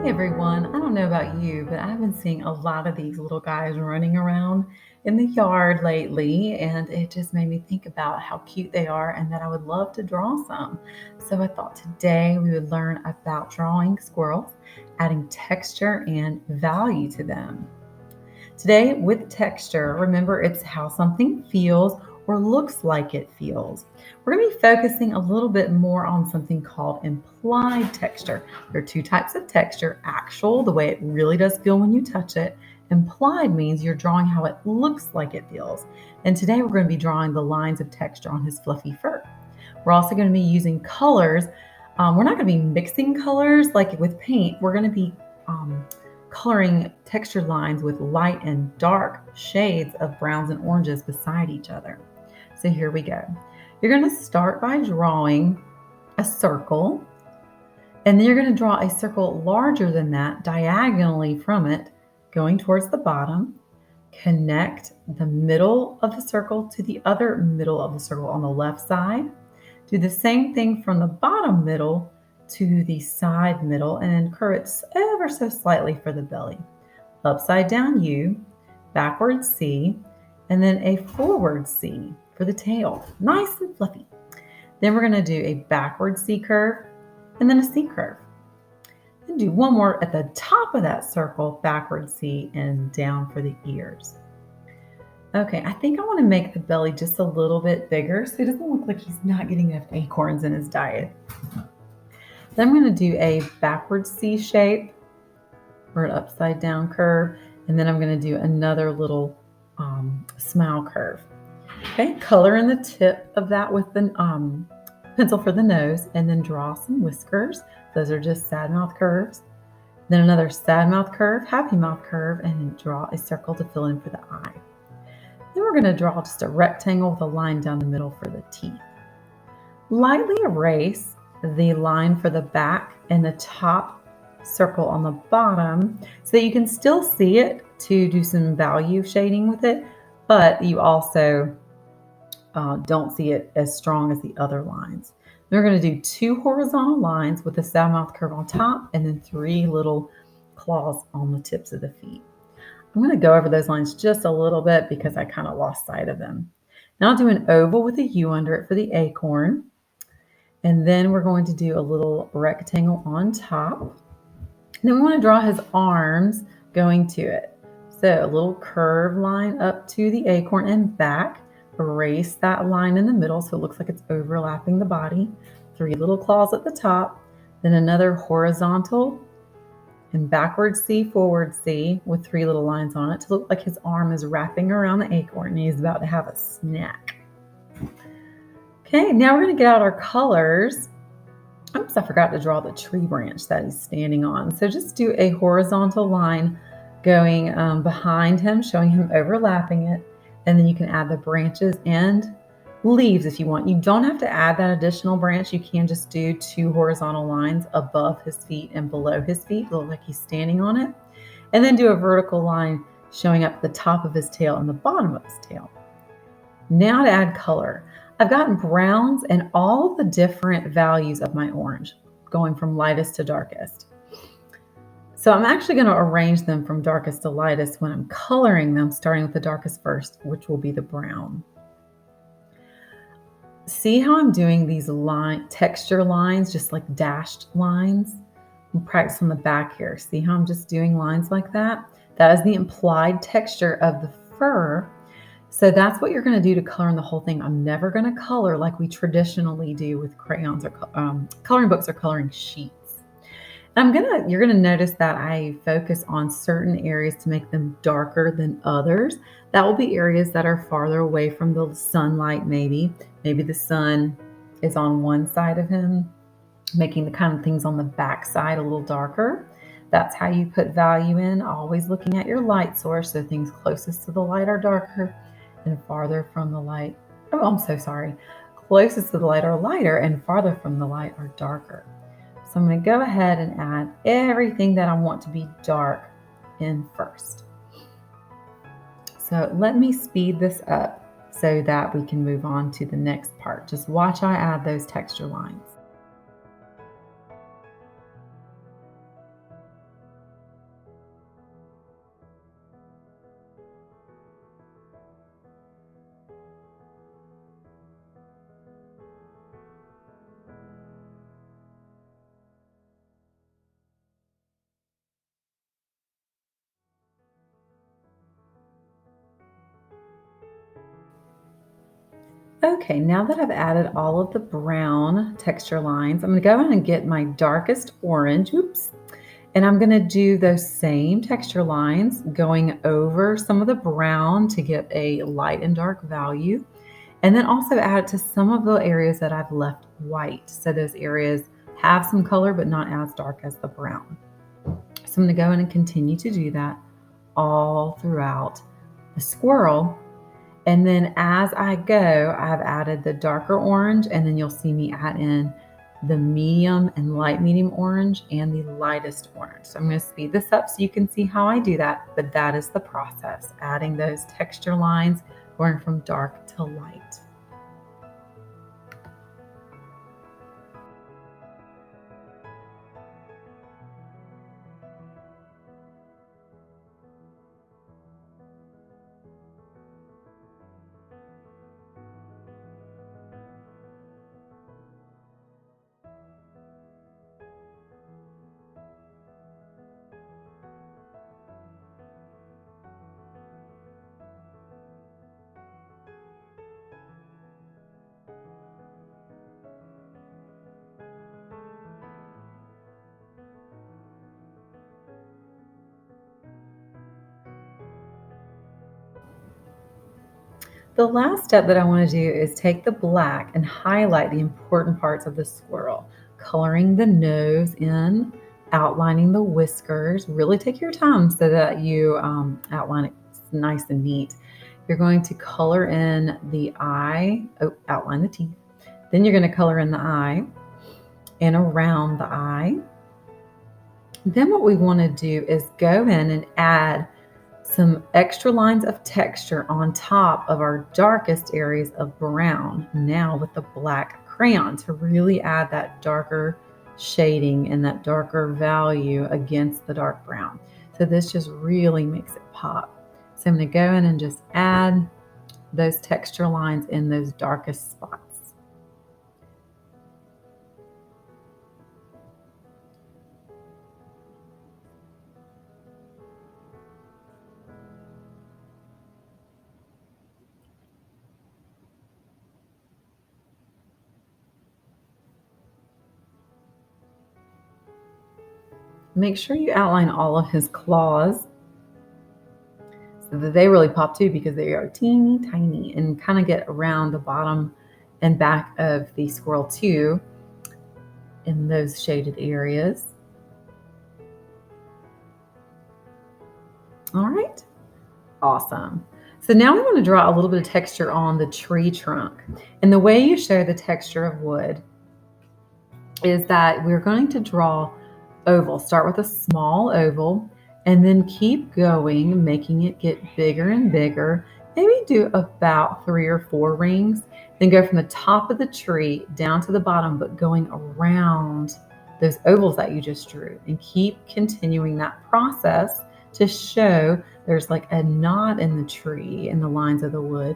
Everyone. I don't know about you, but I've been seeing a lot of these little guys running around in the yard lately, and it just made me think about how cute they are and that I would love to draw some. So I thought today we would learn about drawing squirrels, adding texture and value to them. Today, with texture, remember it's how something feels or looks like it feels. We're going to be focusing a little bit more on something called implied texture. There are two types of texture: actual, the way it really does feel when you touch it. Implied means you're drawing how it looks like it feels. And today we're going to be drawing the lines of texture on his fluffy fur. We're also going to be using colors. We're not going to be mixing colors like with paint. We're going to be coloring textured lines with light and dark shades of browns and oranges beside each other. So here we go. You're going to start by drawing a circle, and then you're going to draw a circle larger than that diagonally from it, going towards the bottom. Connect the middle of the circle to the other middle of the circle on the left side. Do the same thing from the bottom middle to the side middle, and then curve it ever so slightly for the belly. Upside down U, backward C, and then a forward C for the tail. Nice and fluffy. Then we're going to do a backward C curve and then a C curve. Then do one more at the top of that circle, backward C, and down for the ears. Okay, I think I want to make the belly just a little bit bigger so it doesn't look like he's not getting enough acorns in his diet. Then I'm going to do a backward C shape or an upside down curve, and then I'm going to do another little smile curve. Okay, color in the tip of that with the pencil for the nose, and then draw some whiskers. Those are just sad mouth curves. Then another sad mouth curve, happy mouth curve, and draw a circle to fill in for the eye. Then we're going to draw just a rectangle with a line down the middle for the teeth. Lightly erase the line for the back and the top circle on the bottom so that you can still see it to do some value shading with it, but you also don't see it as strong as the other lines. Then we're going to do two horizontal lines with a sad mouth curve on top and then three little claws on the tips of the feet. I'm going to go over those lines just a little bit because I kind of lost sight of them. Now I'll do an oval with a U under it for the acorn. And then we're going to do a little rectangle on top. And then we want to draw his arms going to it. So a little curved line up to the acorn and back. Erase that line in the middle so it looks like it's overlapping the body. Three little claws at the top. Then another horizontal and backward C, forward C with three little lines on it to look like his arm is wrapping around the acorn and he's about to have a snack. Okay, now we're going to get out our colors. Oops, I forgot to draw the tree branch that he's standing on. So just do a horizontal line going behind him, showing him overlapping it. And then you can add the branches and leaves if you want. You don't have to add that additional branch. You can just do two horizontal lines above his feet and below his feet. Look like he's standing on it. And then do a vertical line showing up the top of his tail and the bottom of his tail. Now to add color. I've gotten browns and all the different values of my orange, going from lightest to darkest. So I'm actually going to arrange them from darkest to lightest when I'm coloring them, starting with the darkest first, which will be the brown. See how I'm doing these texture lines, just like dashed lines? And practice on the back here. See how I'm just doing lines like that? That is the implied texture of the fur. So that's what you're going to do to color in the whole thing. I'm never going to color like we traditionally do with crayons or coloring books or coloring sheets. You're going to notice that I focus on certain areas to make them darker than others. That will be areas that are farther away from the sunlight maybe. Maybe the sun is on one side of him, making the kind of things on the back side a little darker. That's how you put value in, always looking at your light source. So things closest to the light are darker and farther from the light. Oh, I'm so sorry. Closest to the light are lighter and farther from the light are darker. So I'm going to go ahead and add everything that I want to be dark in first. So let me speed this up so that we can move on to the next part. Just watch I add those texture lines. Okay, now that I've added all of the brown texture lines, I'm going to go in and get my darkest orange. Oops. And I'm going to do those same texture lines going over some of the brown to get a light and dark value. And then also add it to some of the areas that I've left white. So those areas have some color, but not as dark as the brown. So I'm going to go in and continue to do that all throughout the squirrel. And then as I go, I've added the darker orange, and then you'll see me add in the medium and light medium orange and the lightest orange. So I'm going to speed this up so you can see how I do that, but that is the process, adding those texture lines, going from dark to light. The last step that I want to do is take the black and highlight the important parts of the squirrel, coloring the nose in, outlining the whiskers. Really take your time so that you outline it nice and neat. You're going to color in the eye, outline the teeth. Then you're going to color in the eye and around the eye. Then what we want to do is go in and add some extra lines of texture on top of our darkest areas of brown, now with the black crayon to really add that darker shading and that darker value against the dark brown. So this just really makes it pop. So I'm going to go in and just add those texture lines in those darkest spots. Make sure you outline all of his claws so that they really pop too, because they are teeny tiny, and kind of get around the bottom and back of the squirrel too in those shaded areas. All right, awesome. So now we want to draw a little bit of texture on the tree trunk. And the way you show the texture of wood is that we're going to draw oval. Start with a small oval and then keep going, making it get bigger and bigger. Maybe do about 3 or 4 rings, then go from the top of the tree down to the bottom, but going around those ovals that you just drew, and keep continuing that process to show there's like a knot in the tree in the lines of the wood,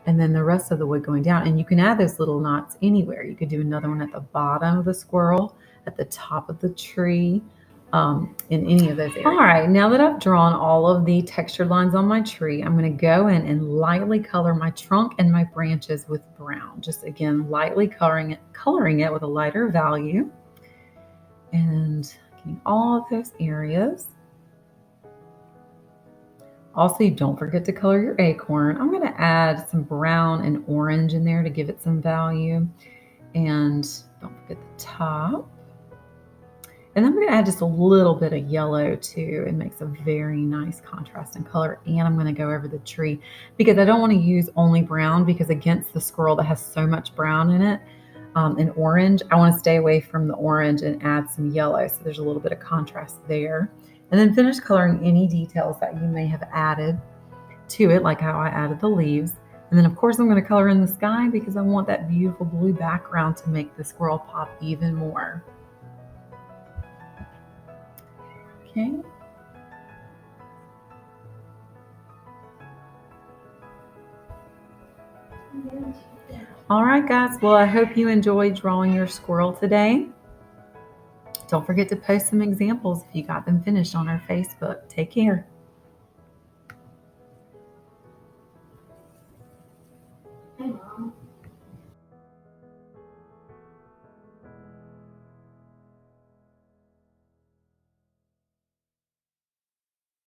and then the rest of the wood going down. And you can add those little knots anywhere. You could do another one at the bottom of the squirrel, at the top of the tree, in any of those areas. All right, now that I've drawn all of the textured lines on my tree, I'm going to go in and lightly color my trunk and my branches with brown. Just again, lightly coloring it with a lighter value, and getting all of those areas. Also, you don't forget to color your acorn. I'm going to add some brown and orange in there to give it some value. And don't forget the top. And I'm going to add just a little bit of yellow too. It makes a very nice contrast in color. And I'm going to go over the tree because I don't want to use only brown, because against the squirrel that has so much brown in it and orange, I want to stay away from the orange and add some yellow. So there's a little bit of contrast there. And then finish coloring any details that you may have added to it, like how I added the leaves. And then of course I'm going to color in the sky because I want that beautiful blue background to make the squirrel pop even more. Okay. All right, guys. Well, I hope you enjoyed drawing your squirrel today. Don't forget to post some examples if you got them finished on our Facebook. Take care. Hey, Mom.